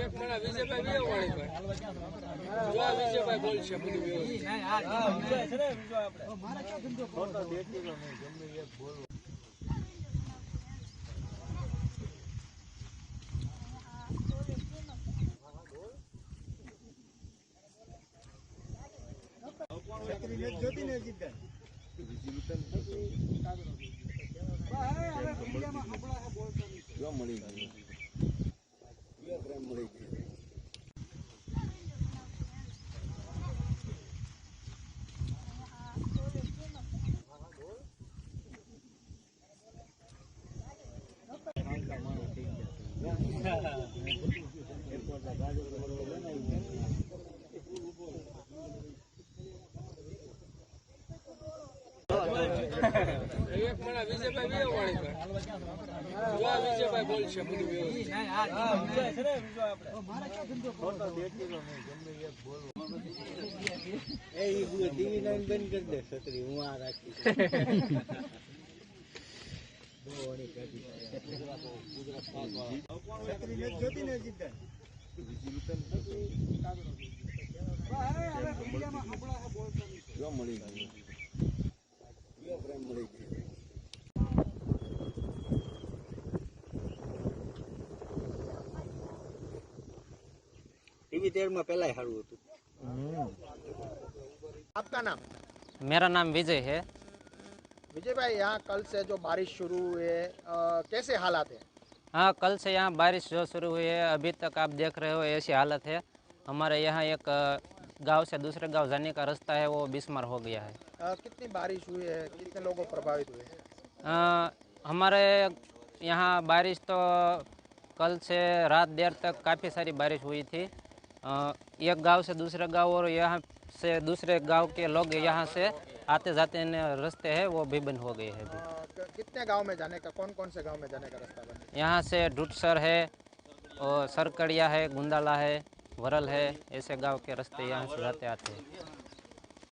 એક મને વિજયભાઈ બે વાળી ભાઈ જો વિજયભાઈ બોલશે બધું વ્યવસ્થિત મારા ક્યાં ધંધો ફોટો દેખી લો નહીં ગમે એક બોલો જોતી ને જીતભાઈ જો મળી ગયું મળી ગયું એક મને વિજયભાઈ બે વાળી ભાઈ જો વિજયભાઈ બોલશે બધું વ્યવસ્થિત મારા ક્યાં ધંધો ફોટો દેખી લો નહીં ગમે એક બોલો એ ટીવી લાઈન બંધ કરી દે છત્રી હું આ રાખી જોતી ને જીતભાઈ જો મળી ગયું મળી ગયું टीवी 13 में पहला ही हारू होता। आपका नाम? मेरा नाम विजय है। विजय भाई, यहाँ कल से जो बारिश शुरू हुई है कैसे हालात है? हाँ, कल से यहाँ बारिश जो शुरू हुई है अभी तक आप देख रहे हो ऐसी हालत है। हमारे यहाँ एक गांव से दूसरे गांव जाने का रास्ता है वो बिस्मार हो गया है। कितनी बारिश हुई है, कितने लोगों प्रभावित हुए? हमारे यहाँ बारिश तो कल से रात देर तक काफ़ी सारी बारिश हुई थी। एक गांव से दूसरे गांव और यहाँ से दूसरे गांव के लोग यहाँ से आते जाते रास्ते हैं वो भी बंद हो गए हैं। कितने गांव में जाने का, कौन कौन से गांव में जाने का रास्ता बंद है? यहाँ से ढूटसर है और सरकड़िया है, गुंदाला है, वरल है, ऐसे गांव के रास्ते यहाँ से जाते आते हैं।